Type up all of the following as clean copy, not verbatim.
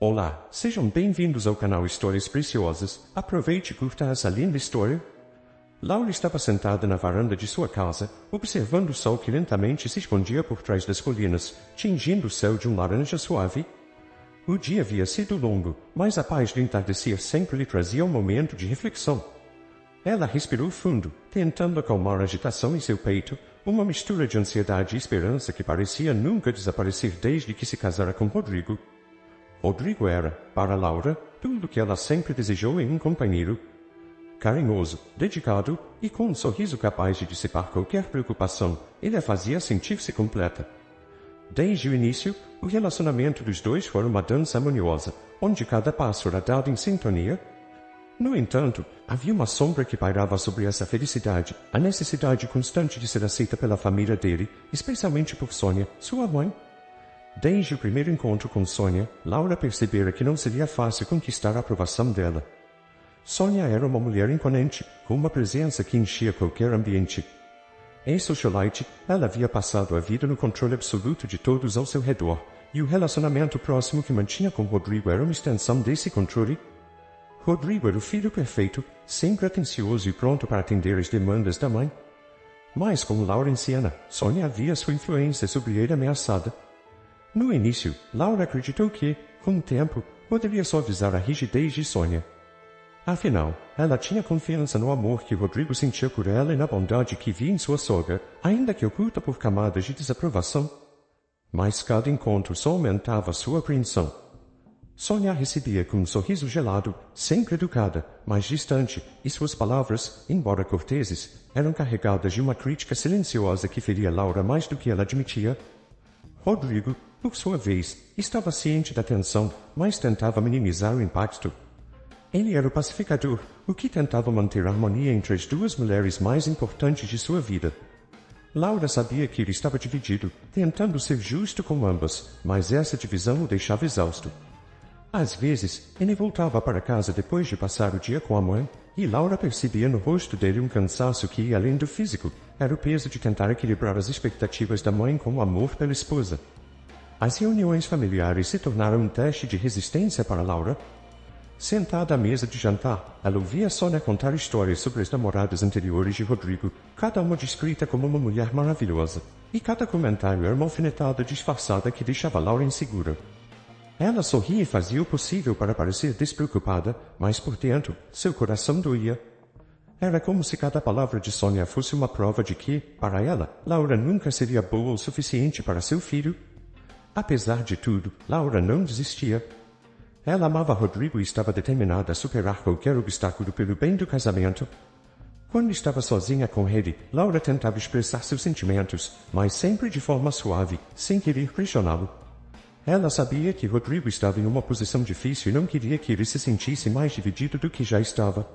Olá, sejam bem-vindos ao canal Histórias Preciosas. Aproveite e curta essa linda história. Laura estava sentada na varanda de sua casa, observando o sol que lentamente se escondia por trás das colinas, tingindo o céu de um laranja suave. O dia havia sido longo, mas a paz do entardecer sempre lhe trazia um momento de reflexão. Ela respirou fundo, tentando acalmar a agitação em seu peito, uma mistura de ansiedade e esperança que parecia nunca desaparecer desde que se casara com Rodrigo. Rodrigo era, para Laura, tudo o que ela sempre desejou em um companheiro. Carinhoso, dedicado e com um sorriso capaz de dissipar qualquer preocupação, ele a fazia sentir-se completa. Desde o início, o relacionamento dos dois foi uma dança harmoniosa, onde cada passo era dado em sintonia. No entanto, havia uma sombra que pairava sobre essa felicidade, a necessidade constante de ser aceita pela família dele, especialmente por Sônia, sua mãe. Desde o primeiro encontro com Sônia, Laura percebera que não seria fácil conquistar a aprovação dela. Sônia era uma mulher imponente, com uma presença que enchia qualquer ambiente. Em socialite, ela havia passado a vida no controle absoluto de todos ao seu redor, e o relacionamento próximo que mantinha com Rodrigo era uma extensão desse controle. Rodrigo era o filho perfeito, sempre atencioso e pronto para atender às demandas da mãe. Mas como Laura anciana, Sônia havia sua influência sobre ele ameaçada. No início, Laura acreditou que, com o tempo, poderia suavizar a rigidez de Sônia. Afinal, ela tinha confiança no amor que Rodrigo sentia por ela e na bondade que via em sua sogra, ainda que oculta por camadas de desaprovação. Mas cada encontro só aumentava sua apreensão. Sônia a recebia com um sorriso gelado, sempre educada, mas distante, e suas palavras, embora corteses, eram carregadas de uma crítica silenciosa que feria Laura mais do que ela admitia. Rodrigo, por sua vez, estava ciente da tensão, mas tentava minimizar o impacto. Ele era o pacificador, o que tentava manter a harmonia entre as duas mulheres mais importantes de sua vida. Laura sabia que ele estava dividido, tentando ser justo com ambas, mas essa divisão o deixava exausto. Às vezes, ele voltava para casa depois de passar o dia com a mãe, e Laura percebia no rosto dele um cansaço que ia além do físico. Era o peso de tentar equilibrar as expectativas da mãe com o amor pela esposa. As reuniões familiares se tornaram um teste de resistência para Laura. Sentada à mesa de jantar, ela ouvia Sônia contar histórias sobre as namoradas anteriores de Rodrigo, cada uma descrita como uma mulher maravilhosa, e cada comentário era uma alfinetada disfarçada que deixava Laura insegura. Ela sorria e fazia o possível para parecer despreocupada, mas por dentro, seu coração doía. Era como se cada palavra de Sônia fosse uma prova de que, para ela, Laura nunca seria boa o suficiente para seu filho. Apesar de tudo, Laura não desistia. Ela amava Rodrigo e estava determinada a superar qualquer obstáculo pelo bem do casamento. Quando estava sozinha com ele, Laura tentava expressar seus sentimentos, mas sempre de forma suave, sem querer pressioná-lo. Ela sabia que Rodrigo estava em uma posição difícil e não queria que ele se sentisse mais dividido do que já estava.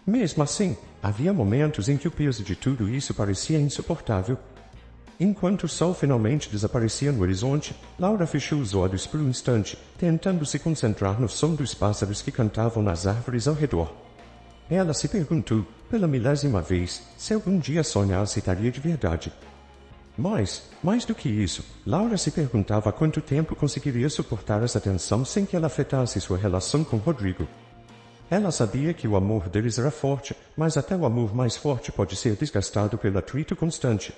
Mesmo assim, havia momentos em que o peso de tudo isso parecia insuportável. Enquanto o sol finalmente desaparecia no horizonte, Laura fechou os olhos por um instante, tentando se concentrar no som dos pássaros que cantavam nas árvores ao redor. Ela se perguntou, pela milésima vez, se algum dia Sônia a aceitaria de verdade. Mas, mais do que isso, Laura se perguntava há quanto tempo conseguiria suportar essa tensão sem que ela afetasse sua relação com Rodrigo. Ela sabia que o amor deles era forte, mas até o amor mais forte pode ser desgastado pelo atrito constante.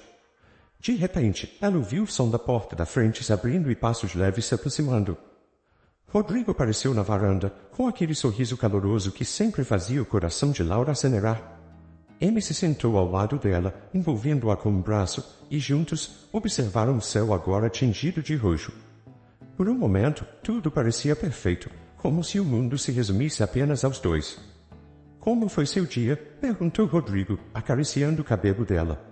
De repente, ela ouviu o som da porta da frente se abrindo e passos leves se aproximando. Rodrigo apareceu na varanda, com aquele sorriso caloroso que sempre fazia o coração de Laura acelerar. Amy se sentou ao lado dela, envolvendo-a com um braço, e juntos observaram o céu agora tingido de roxo. Por um momento, tudo parecia perfeito, como se o mundo se resumisse apenas aos dois. Como foi seu dia? Perguntou Rodrigo, acariciando o cabelo dela.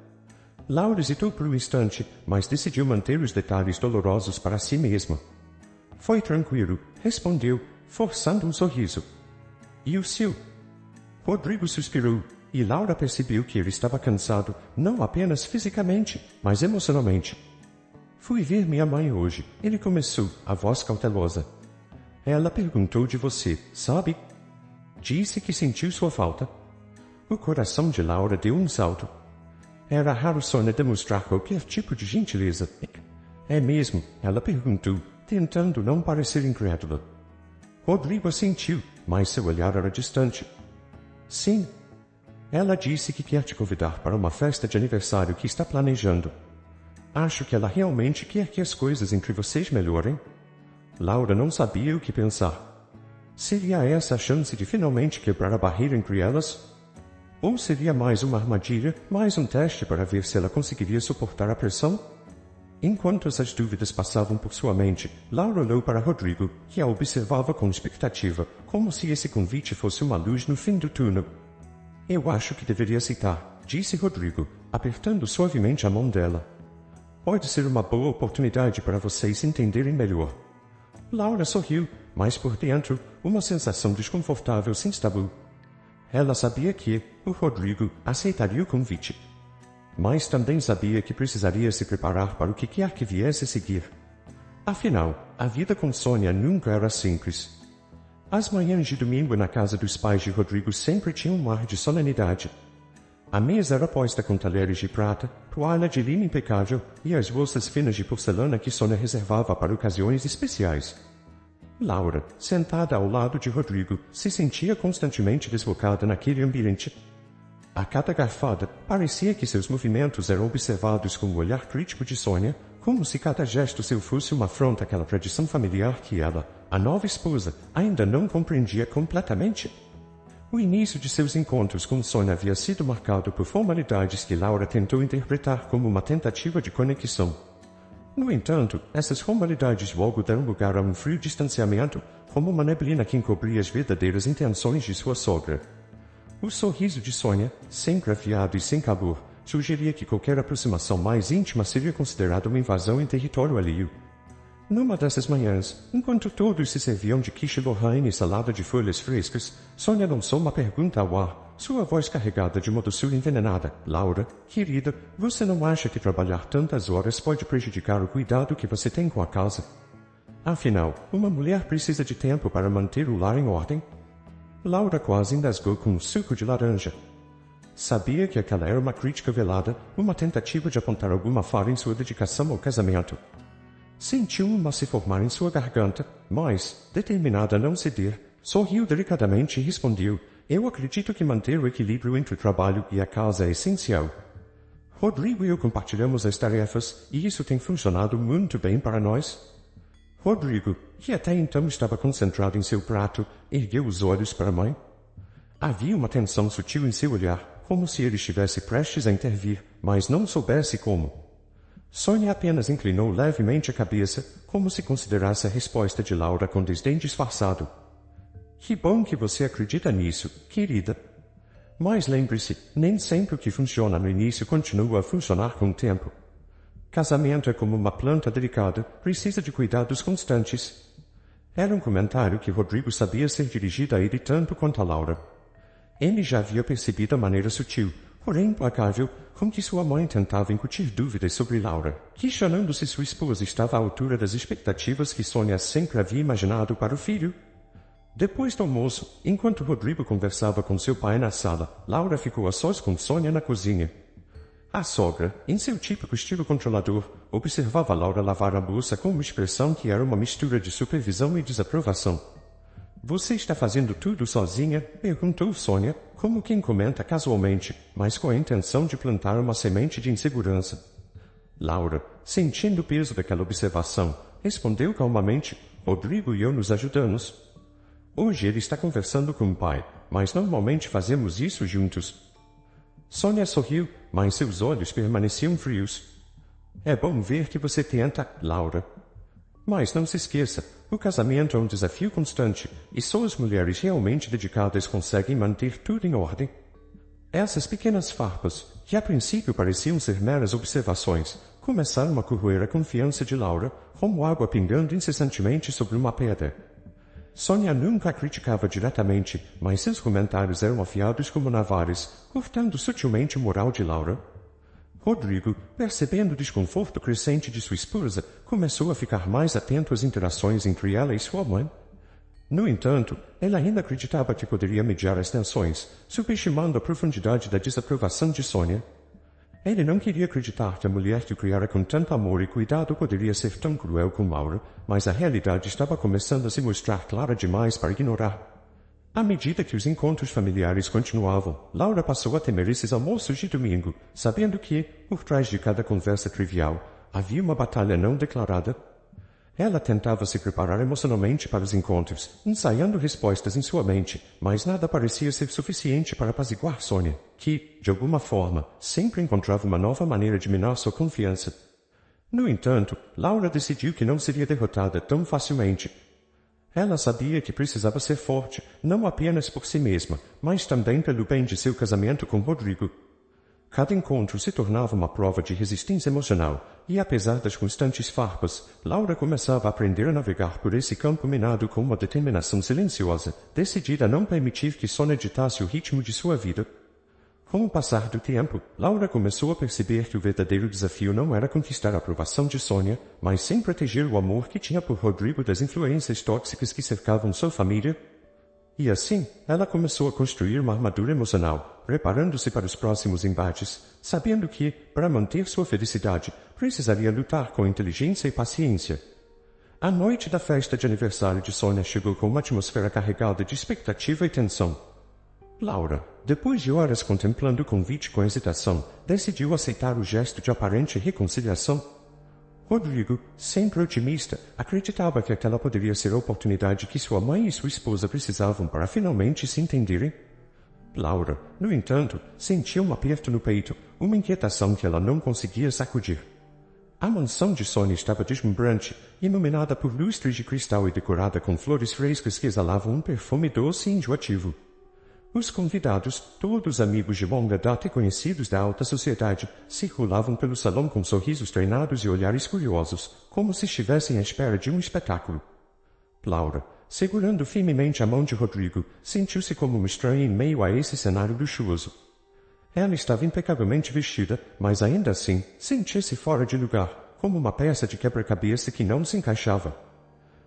Laura hesitou por um instante, mas decidiu manter os detalhes dolorosos para si mesma. Foi tranquilo, respondeu, forçando um sorriso. E o seu? Rodrigo suspirou, e Laura percebeu que ele estava cansado, não apenas fisicamente, mas emocionalmente. Fui ver minha mãe hoje, ele começou, a voz cautelosa. Ela perguntou de você, sabe? Disse que sentiu sua falta. O coração de Laura deu um salto. Era raro Sônia demonstrar qualquer tipo de gentileza. É mesmo? Ela perguntou, tentando não parecer incrédula. Rodrigo assentiu, mas seu olhar era distante. Sim. Ela disse que quer te convidar para uma festa de aniversário que está planejando. Acho que ela realmente quer que as coisas entre vocês melhorem. Laura não sabia o que pensar. Seria essa a chance de finalmente quebrar a barreira entre elas? Ou seria mais uma armadilha, mais um teste para ver se ela conseguiria suportar a pressão? Enquanto essas dúvidas passavam por sua mente, Laura olhou para Rodrigo, que a observava com expectativa, como se esse convite fosse uma luz no fim do túnel. Eu acho que deveria aceitar, disse Rodrigo, apertando suavemente a mão dela. Pode ser uma boa oportunidade para vocês se entenderem melhor. Laura sorriu, mas por dentro, uma sensação desconfortável se instalou. Ela sabia que o Rodrigo aceitaria o convite. Mas também sabia que precisaria se preparar para o que quer que viesse a seguir. Afinal, a vida com Sônia nunca era simples. As manhãs de domingo na casa dos pais de Rodrigo sempre tinham um ar de solenidade. A mesa era posta com talheres de prata, toalha de linho impecável e as bolsas finas de porcelana que Sônia reservava para ocasiões especiais. Laura, sentada ao lado de Rodrigo, se sentia constantemente deslocada naquele ambiente. A cada garfada, parecia que seus movimentos eram observados com o olhar crítico de Sônia, como se cada gesto seu fosse uma afronta àquela tradição familiar que ela, a nova esposa, ainda não compreendia completamente. O início de seus encontros com Sônia havia sido marcado por formalidades que Laura tentou interpretar como uma tentativa de conexão. No entanto, essas formalidades logo deram lugar a um frio distanciamento, como uma neblina que encobria as verdadeiras intenções de sua sogra. O sorriso de Sônia, sempre afiado e sem calor, sugeria que qualquer aproximação mais íntima seria considerada uma invasão em território alheio. Numa dessas manhãs, enquanto todos se serviam de quiche Lorraine e salada de folhas frescas, Sônia lançou uma pergunta ao ar, sua voz carregada de uma doçura envenenada. Laura, querida, você não acha que trabalhar tantas horas pode prejudicar o cuidado que você tem com a casa? Afinal, uma mulher precisa de tempo para manter o lar em ordem? Laura quase engasgou com um suco de laranja. Sabia que aquela era uma crítica velada, uma tentativa de apontar alguma falha em sua dedicação ao casamento. Sentiu uma se formar em sua garganta, mas, determinada a não ceder, sorriu delicadamente e respondeu: eu acredito que manter o equilíbrio entre o trabalho e a casa é essencial. Rodrigo e eu compartilhamos as tarefas, e isso tem funcionado muito bem para nós. Rodrigo, que até então estava concentrado em seu prato, ergueu os olhos para a mãe. Havia uma tensão sutil em seu olhar, como se ele estivesse prestes a intervir, mas não soubesse como. Sônia apenas inclinou levemente a cabeça, como se considerasse a resposta de Laura com desdém disfarçado. Que bom que você acredita nisso, querida. Mas lembre-se, nem sempre o que funciona no início continua a funcionar com o tempo. Casamento é como uma planta delicada, precisa de cuidados constantes. Era um comentário que Rodrigo sabia ser dirigido a ele tanto quanto a Laura. Ele já havia percebido a maneira sutil, porém implacável, com que sua mãe tentava incutir dúvidas sobre Laura, questionando se sua esposa estava à altura das expectativas que Sônia sempre havia imaginado para o filho. Depois do almoço, enquanto Rodrigo conversava com seu pai na sala, Laura ficou a sós com Sônia na cozinha. A sogra, em seu típico estilo controlador, observava Laura lavar a louça com uma expressão que era uma mistura de supervisão e desaprovação. Você está fazendo tudo sozinha? Perguntou Sônia, como quem comenta casualmente, mas com a intenção de plantar uma semente de insegurança. Laura, sentindo o peso daquela observação, respondeu calmamente: Rodrigo e eu nos ajudamos. Hoje ele está conversando com o pai, mas normalmente fazemos isso juntos. Sônia sorriu, mas seus olhos permaneciam frios. É bom ver que você tenta, Laura. Mas não se esqueça, o casamento é um desafio constante, e só as mulheres realmente dedicadas conseguem manter tudo em ordem. Essas pequenas farpas, que a princípio pareciam ser meras observações, começaram a corroer a confiança de Laura, como água pingando incessantemente sobre uma pedra. Sônia nunca a criticava diretamente, mas seus comentários eram afiados como navalhas, cortando sutilmente o moral de Laura. Rodrigo, percebendo o desconforto crescente de sua esposa, começou a ficar mais atento às interações entre ela e sua mãe. No entanto, ela ainda acreditava que poderia mediar as tensões, subestimando a profundidade da desaprovação de Sônia. Ele não queria acreditar que a mulher que o criara com tanto amor e cuidado poderia ser tão cruel com Laura, mas a realidade estava começando a se mostrar clara demais para ignorar. À medida que os encontros familiares continuavam, Laura passou a temer esses almoços de domingo, sabendo que, por trás de cada conversa trivial, havia uma batalha não declarada. Ela tentava se preparar emocionalmente para os encontros, ensaiando respostas em sua mente, mas nada parecia ser suficiente para apaziguar Sônia, que, de alguma forma, sempre encontrava uma nova maneira de minar sua confiança. No entanto, Laura decidiu que não seria derrotada tão facilmente. Ela sabia que precisava ser forte, não apenas por si mesma, mas também pelo bem de seu casamento com Rodrigo. Cada encontro se tornava uma prova de resistência emocional, e apesar das constantes farpas, Laura começava a aprender a navegar por esse campo minado com uma determinação silenciosa, decidida a não permitir que Sônia ditasse o ritmo de sua vida. Com o passar do tempo, Laura começou a perceber que o verdadeiro desafio não era conquistar a aprovação de Sônia, mas sim proteger o amor que tinha por Rodrigo das influências tóxicas que cercavam sua família. E assim, ela começou a construir uma armadura emocional, preparando-se para os próximos embates, sabendo que, para manter sua felicidade, precisaria lutar com inteligência e paciência. A noite da festa de aniversário de Sônia chegou com uma atmosfera carregada de expectativa e tensão. Laura, depois de horas contemplando o convite com hesitação, decidiu aceitar o gesto de aparente reconciliação. Rodrigo, sempre otimista, acreditava que aquela poderia ser a oportunidade que sua mãe e sua esposa precisavam para finalmente se entenderem. Laura, no entanto, sentia um aperto no peito, uma inquietação que ela não conseguia sacudir. A mansão de Sônia estava deslumbrante, iluminada por lustres de cristal e decorada com flores frescas que exalavam um perfume doce e enjoativo. Os convidados, todos amigos de longa data e conhecidos da alta sociedade, circulavam pelo salão com sorrisos treinados e olhares curiosos, como se estivessem à espera de um espetáculo. Laura, segurando firmemente a mão de Rodrigo, sentiu-se como uma estranha em meio a esse cenário luxuoso. Ela estava impecavelmente vestida, mas ainda assim, sentia-se fora de lugar, como uma peça de quebra-cabeça que não se encaixava.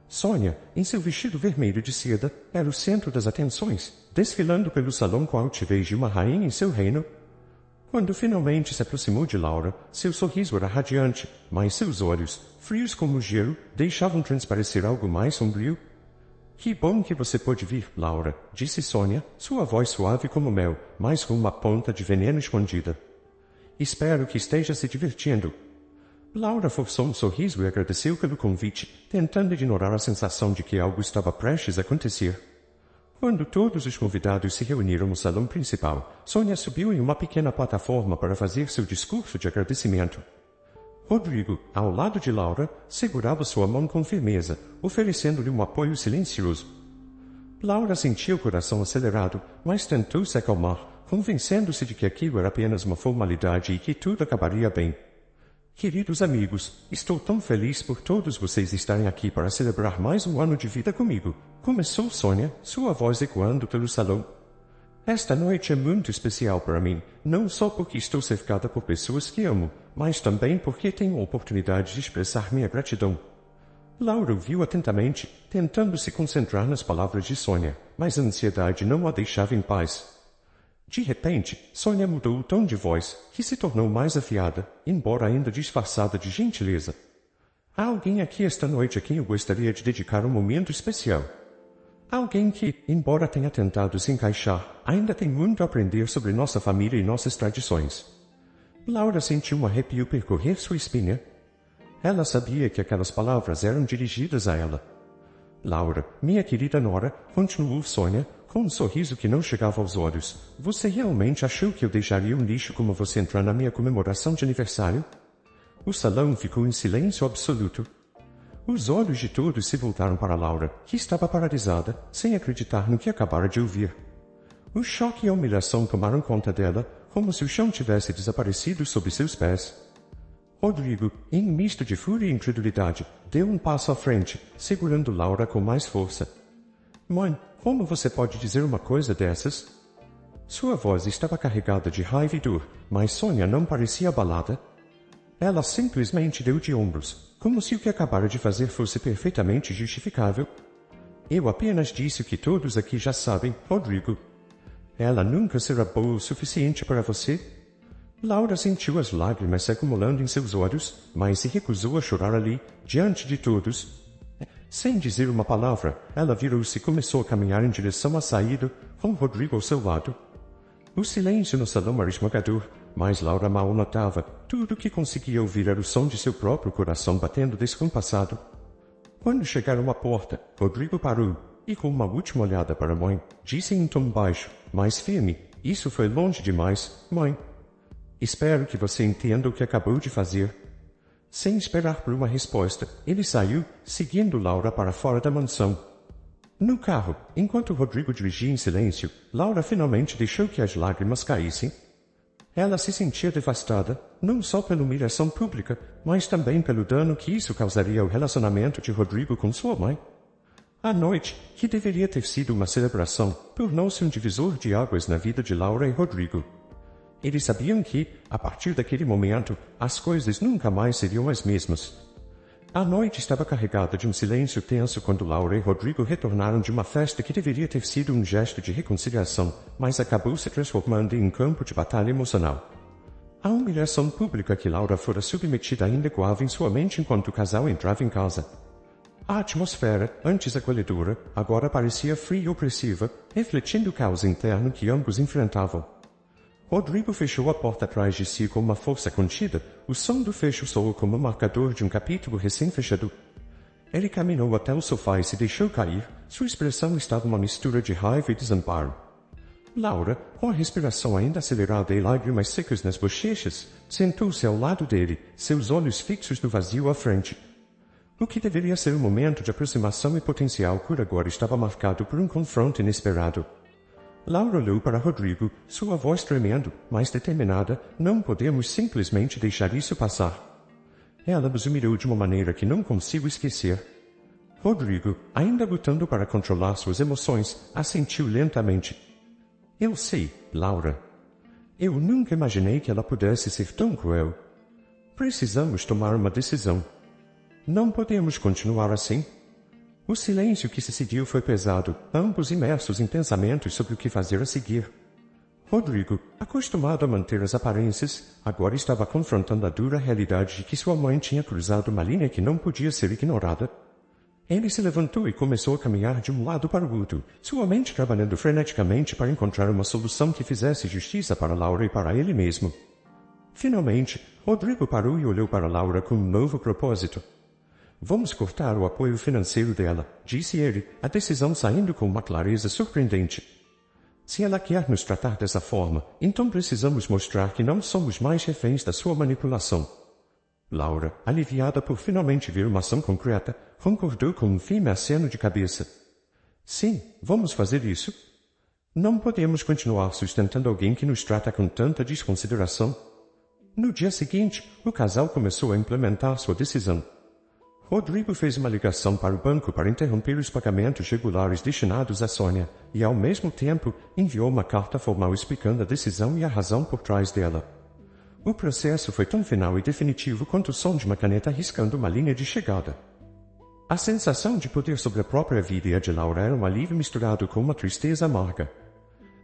Sônia, em seu vestido vermelho de seda, era o centro das atenções, desfilando pelo salão com a altivez de uma rainha em seu reino. Quando finalmente se aproximou de Laura, seu sorriso era radiante, mas seus olhos, frios como gelo, deixavam transparecer algo mais sombrio. Que bom que você pôde vir, Laura, disse Sônia, sua voz suave como mel, mas com uma ponta de veneno escondida. Espero que esteja se divertindo. Laura forçou um sorriso e agradeceu pelo convite, tentando ignorar a sensação de que algo estava prestes a acontecer. Quando todos os convidados se reuniram no salão principal, Sônia subiu em uma pequena plataforma para fazer seu discurso de agradecimento. Rodrigo, ao lado de Laura, segurava sua mão com firmeza, oferecendo-lhe um apoio silencioso. Laura sentia o coração acelerado, mas tentou se acalmar, convencendo-se de que aquilo era apenas uma formalidade e que tudo acabaria bem. Queridos amigos, estou tão feliz por todos vocês estarem aqui para celebrar mais um ano de vida comigo. Começou Sônia, sua voz ecoando pelo salão. Esta noite é muito especial para mim, não só porque estou cercada por pessoas que amo, mas também porque tenho a oportunidade de expressar minha gratidão. Laura ouviu atentamente, tentando se concentrar nas palavras de Sônia, mas a ansiedade não a deixava em paz. De repente, Sônia mudou o tom de voz, que se tornou mais afiada, embora ainda disfarçada de gentileza. Há alguém aqui esta noite a quem eu gostaria de dedicar um momento especial. Alguém que, embora tenha tentado se encaixar, ainda tem muito a aprender sobre nossa família e nossas tradições. Laura sentiu um arrepio percorrer sua espinha. Ela sabia que aquelas palavras eram dirigidas a ela. Laura, minha querida nora, continuou Sônia, com um sorriso que não chegava aos olhos, você realmente achou que eu deixaria um lixo como você entrar na minha comemoração de aniversário? O salão ficou em silêncio absoluto. Os olhos de todos se voltaram para Laura, que estava paralisada, sem acreditar no que acabara de ouvir. O choque e a humilhação tomaram conta dela, como se o chão tivesse desaparecido sob seus pés. Rodrigo, em um misto de fúria e incredulidade, deu um passo à frente, segurando Laura com mais força. Mãe, como você pode dizer uma coisa dessas? Sua voz estava carregada de raiva e dor, mas Sônia não parecia abalada. Ela simplesmente deu de ombros, como se o que acabara de fazer fosse perfeitamente justificável. Eu apenas disse o que todos aqui já sabem, Rodrigo. Ela nunca será boa o suficiente para você? Laura sentiu as lágrimas se acumulando em seus olhos, mas se recusou a chorar ali, diante de todos. Sem dizer uma palavra, ela virou-se e começou a caminhar em direção à saída, com Rodrigo ao seu lado. O silêncio no salão era esmagador, mas Laura mal notava. Tudo o que conseguia ouvir era o som de seu próprio coração batendo descompassado. Quando chegaram à porta, Rodrigo parou, e com uma última olhada para a mãe, disse em tom baixo, mas firme, "Isso foi longe demais, mãe. Espero que você entenda o que acabou de fazer." Sem esperar por uma resposta, ele saiu, seguindo Laura para fora da mansão. No carro, enquanto Rodrigo dirigia em silêncio, Laura finalmente deixou que as lágrimas caíssem. Ela se sentia devastada, não só pela humilhação pública, mas também pelo dano que isso causaria ao relacionamento de Rodrigo com sua mãe. A noite, que deveria ter sido uma celebração, tornou-se um divisor de águas na vida de Laura e Rodrigo. Eles sabiam que, a partir daquele momento, as coisas nunca mais seriam as mesmas. A noite estava carregada de um silêncio tenso quando Laura e Rodrigo retornaram de uma festa que deveria ter sido um gesto de reconciliação, mas acabou se transformando em um campo de batalha emocional. A humilhação pública que Laura fora submetida ainda ecoava em sua mente enquanto o casal entrava em casa. A atmosfera, antes acolhedora, agora parecia fria e opressiva, refletindo o caos interno que ambos enfrentavam. Rodrigo fechou a porta atrás de si com uma força contida, o som do fecho soou como o marcador de um capítulo recém-fechado. Ele caminhou até o sofá e se deixou cair, sua expressão estava uma mistura de raiva e desamparo. Laura, com a respiração ainda acelerada e lágrimas secas nas bochechas, sentou-se ao lado dele, seus olhos fixos no vazio à frente. O que deveria ser um momento de aproximação e potencial cura agora estava marcado por um confronto inesperado. Laura olhou para Rodrigo, sua voz tremendo, mas determinada. "Não podemos simplesmente deixar isso passar." Ela nos humilhou de uma maneira que não consigo esquecer. Rodrigo, ainda lutando para controlar suas emoções, assentiu lentamente. "Eu sei, Laura. Eu nunca imaginei que ela pudesse ser tão cruel. Precisamos tomar uma decisão. Não podemos continuar assim." O silêncio que se seguiu foi pesado, ambos imersos em pensamentos sobre o que fazer a seguir. Rodrigo, acostumado a manter as aparências, agora estava confrontando a dura realidade de que sua mãe tinha cruzado uma linha que não podia ser ignorada. Ele se levantou e começou a caminhar de um lado para o outro, sua mente trabalhando freneticamente para encontrar uma solução que fizesse justiça para Laura e para ele mesmo. Finalmente, Rodrigo parou e olhou para Laura com um novo propósito. "Vamos cortar o apoio financeiro dela", disse ele, a decisão saindo com uma clareza surpreendente. "Se ela quer nos tratar dessa forma, então precisamos mostrar que não somos mais reféns da sua manipulação." Laura, aliviada por finalmente ver uma ação concreta, concordou com um firme aceno de cabeça. "Sim, vamos fazer isso. Não podemos continuar sustentando alguém que nos trata com tanta desconsideração." No dia seguinte, o casal começou a implementar sua decisão. Rodrigo fez uma ligação para o banco para interromper os pagamentos regulares destinados a Sônia, e ao mesmo tempo enviou uma carta formal explicando a decisão e a razão por trás dela. O processo foi tão final e definitivo quanto o som de uma caneta riscando uma linha de chegada. A sensação de poder sobre a própria vida e a de Laura era um alívio misturado com uma tristeza amarga.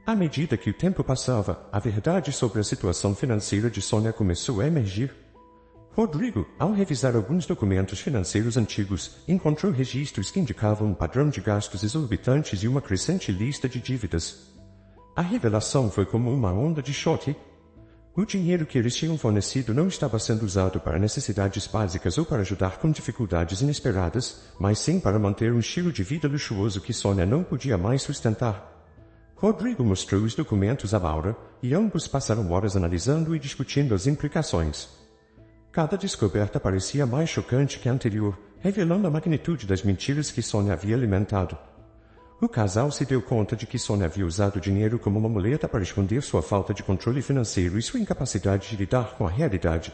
À medida que o tempo passava, a verdade sobre a situação financeira de Sônia começou a emergir. Rodrigo, ao revisar alguns documentos financeiros antigos, encontrou registros que indicavam um padrão de gastos exorbitantes e uma crescente lista de dívidas. A revelação foi como uma onda de choque. O dinheiro que eles tinham fornecido não estava sendo usado para necessidades básicas ou para ajudar com dificuldades inesperadas, mas sim para manter um estilo de vida luxuoso que Sônia não podia mais sustentar. Rodrigo mostrou os documentos a Laura, e ambos passaram horas analisando e discutindo as implicações. Cada descoberta parecia mais chocante que a anterior, revelando a magnitude das mentiras que Sônia havia alimentado. O casal se deu conta de que Sônia havia usado o dinheiro como uma muleta para esconder sua falta de controle financeiro e sua incapacidade de lidar com a realidade.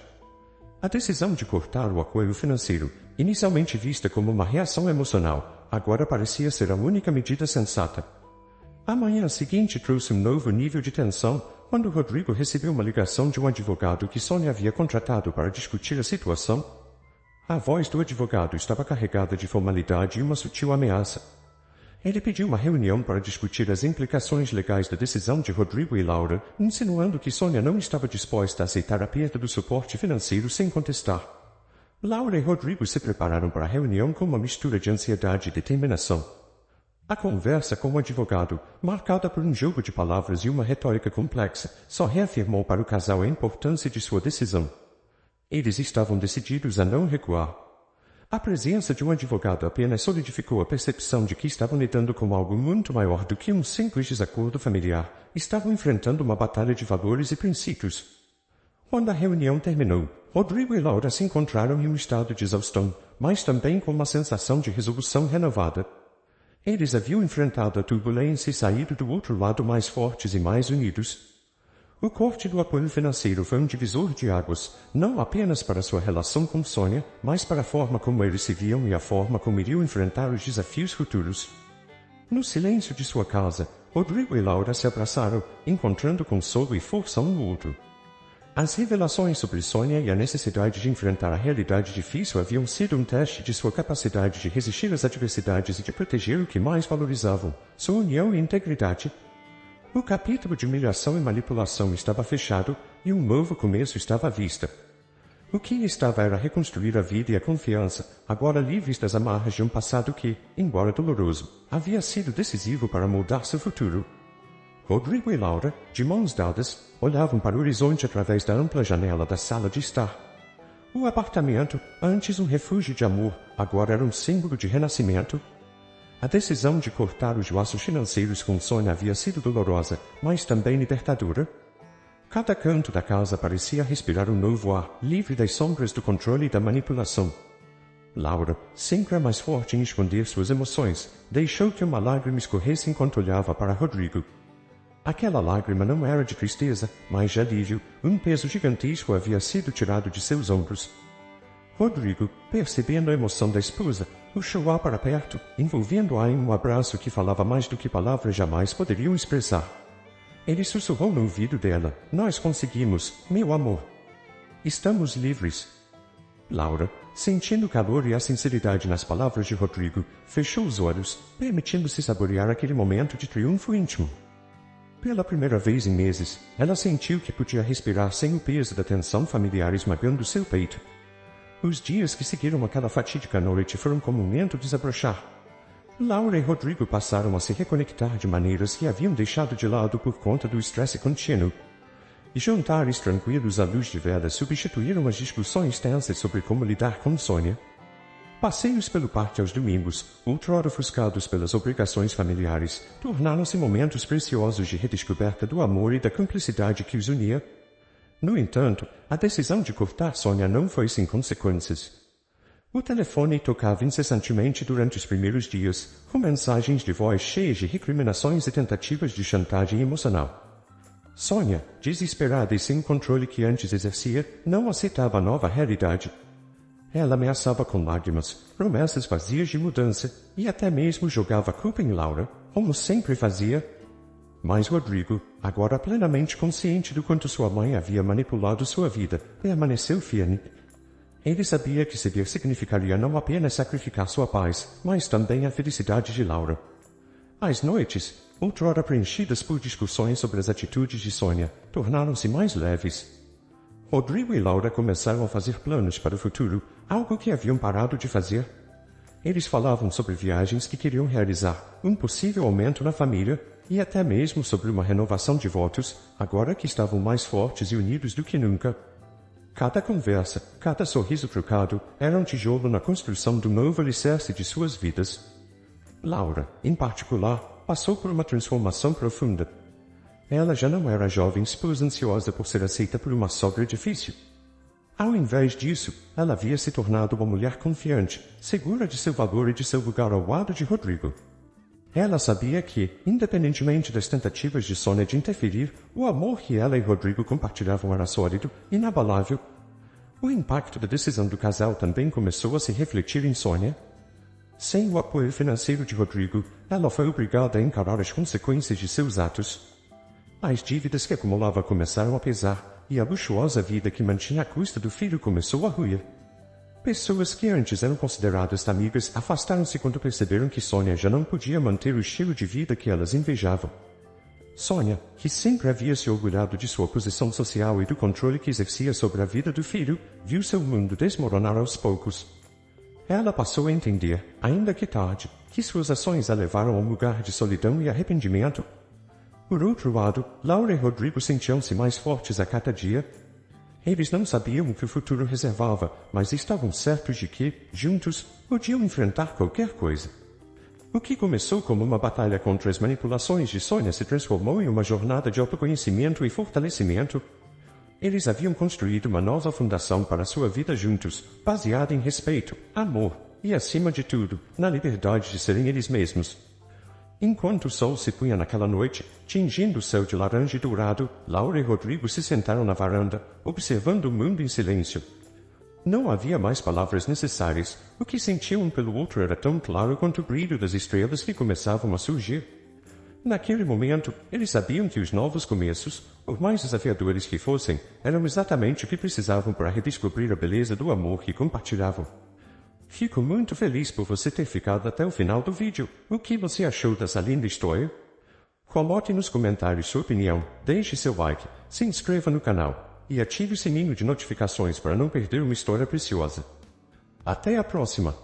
A decisão de cortar o apoio financeiro, inicialmente vista como uma reação emocional, agora parecia ser a única medida sensata. A manhã seguinte trouxe um novo nível de tensão, quando Rodrigo recebeu uma ligação de um advogado que Sônia havia contratado para discutir a situação. A voz do advogado estava carregada de formalidade e uma sutil ameaça. Ele pediu uma reunião para discutir as implicações legais da decisão de Rodrigo e Laura, insinuando que Sônia não estava disposta a aceitar a perda do suporte financeiro sem contestar. Laura e Rodrigo se prepararam para a reunião com uma mistura de ansiedade e determinação. A conversa com o advogado, marcada por um jogo de palavras e uma retórica complexa, só reafirmou para o casal a importância de sua decisão. Eles estavam decididos a não recuar. A presença de um advogado apenas solidificou a percepção de que estavam lidando com algo muito maior do que um simples desacordo familiar. Estavam enfrentando uma batalha de valores e princípios. Quando a reunião terminou, Rodrigo e Laura se encontraram em um estado de exaustão, mas também com uma sensação de resolução renovada. Eles haviam enfrentado a turbulência e saído do outro lado mais fortes e mais unidos. O corte do apoio financeiro foi um divisor de águas, não apenas para sua relação com Sônia, mas para a forma como eles se viam e a forma como iriam enfrentar os desafios futuros. No silêncio de sua casa, Rodrigo e Laura se abraçaram, encontrando consolo e força um no outro. As revelações sobre Sônia e a necessidade de enfrentar a realidade difícil haviam sido um teste de sua capacidade de resistir às adversidades e de proteger o que mais valorizavam, sua união e integridade. O capítulo de humilhação e manipulação estava fechado e um novo começo estava à vista. O que estava era reconstruir a vida e a confiança, agora livres das amarras de um passado que, embora doloroso, havia sido decisivo para moldar seu futuro. Rodrigo e Laura, de mãos dadas, olhavam para o horizonte através da ampla janela da sala de estar. O apartamento, antes um refúgio de amor, agora era um símbolo de renascimento. A decisão de cortar os laços financeiros com Sônia havia sido dolorosa, mas também libertadora. Cada canto da casa parecia respirar um novo ar, livre das sombras do controle e da manipulação. Laura, sempre a mais forte em esconder suas emoções, deixou que uma lágrima escorresse enquanto olhava para Rodrigo. Aquela lágrima não era de tristeza, mas de alívio. Um peso gigantesco havia sido tirado de seus ombros. Rodrigo, percebendo a emoção da esposa, puxou-a para perto, envolvendo-a em um abraço que falava mais do que palavras jamais poderiam expressar. Ele sussurrou no ouvido dela: "Nós conseguimos, meu amor. Estamos livres." Laura, sentindo o calor e a sinceridade nas palavras de Rodrigo, fechou os olhos, permitindo-se saborear aquele momento de triunfo íntimo. Pela primeira vez em meses, ela sentiu que podia respirar sem o peso da tensão familiar esmagando seu peito. Os dias que seguiram aquela fatídica noite foram como um lento desabrochar. Laura e Rodrigo passaram a se reconectar de maneiras que haviam deixado de lado por conta do estresse contínuo. Jantares tranquilos à luz de velas substituíram as discussões tensas sobre como lidar com Sônia. Passeios pelo parque aos domingos, outrora ofuscados pelas obrigações familiares, tornaram-se momentos preciosos de redescoberta do amor e da cumplicidade que os unia. No entanto, a decisão de cortar Sônia não foi sem consequências. O telefone tocava incessantemente durante os primeiros dias, com mensagens de voz cheias de recriminações e tentativas de chantagem emocional. Sônia, desesperada e sem o controle que antes exercia, não aceitava a nova realidade. Ela ameaçava com lágrimas, promessas vazias de mudança, e até mesmo jogava a culpa em Laura, como sempre fazia. Mas Rodrigo, agora plenamente consciente do quanto sua mãe havia manipulado sua vida, permaneceu firme. Ele sabia que ceder significaria não apenas sacrificar sua paz, mas também a felicidade de Laura. As noites, outrora preenchidas por discussões sobre as atitudes de Sônia, tornaram-se mais leves. Rodrigo e Laura começaram a fazer planos para o futuro, algo que haviam parado de fazer. Eles falavam sobre viagens que queriam realizar, um possível aumento na família, e até mesmo sobre uma renovação de votos, agora que estavam mais fortes e unidos do que nunca. Cada conversa, cada sorriso trocado, era um tijolo na construção do novo alicerce de suas vidas. Laura, em particular, passou por uma transformação profunda. Ela já não era a jovem esposa ansiosa por ser aceita por uma sogra difícil. Ao invés disso, ela havia se tornado uma mulher confiante, segura de seu valor e de seu lugar ao lado de Rodrigo. Ela sabia que, independentemente das tentativas de Sônia de interferir, o amor que ela e Rodrigo compartilhavam era sólido, inabalável. O impacto da decisão do casal também começou a se refletir em Sônia. Sem o apoio financeiro de Rodrigo, ela foi obrigada a encarar as consequências de seus atos. As dívidas que acumulava começaram a pesar, e a luxuosa vida que mantinha à custa do filho começou a ruir. Pessoas que antes eram consideradas amigas afastaram-se quando perceberam que Sônia já não podia manter o estilo de vida que elas invejavam. Sônia, que sempre havia se orgulhado de sua posição social e do controle que exercia sobre a vida do filho, viu seu mundo desmoronar aos poucos. Ela passou a entender, ainda que tarde, que suas ações a levaram a um lugar de solidão e arrependimento. Por outro lado, Laura e Rodrigo sentiam-se mais fortes a cada dia. Eles não sabiam o que o futuro reservava, mas estavam certos de que, juntos, podiam enfrentar qualquer coisa. O que começou como uma batalha contra as manipulações de Sônia se transformou em uma jornada de autoconhecimento e fortalecimento. Eles haviam construído uma nova fundação para sua vida juntos, baseada em respeito, amor e, acima de tudo, na liberdade de serem eles mesmos. Enquanto o sol se punha naquela noite, tingindo o céu de laranja e dourado, Laura e Rodrigo se sentaram na varanda, observando o mundo em silêncio. Não havia mais palavras necessárias. O que sentiam um pelo outro era tão claro quanto o brilho das estrelas que começavam a surgir. Naquele momento, eles sabiam que os novos começos, por mais desafiadores que fossem, eram exatamente o que precisavam para redescobrir a beleza do amor que compartilhavam. Fico muito feliz por você ter ficado até o final do vídeo. O que você achou dessa linda história? Coloque nos comentários sua opinião, deixe seu like, se inscreva no canal e ative o sininho de notificações para não perder uma história preciosa. Até a próxima!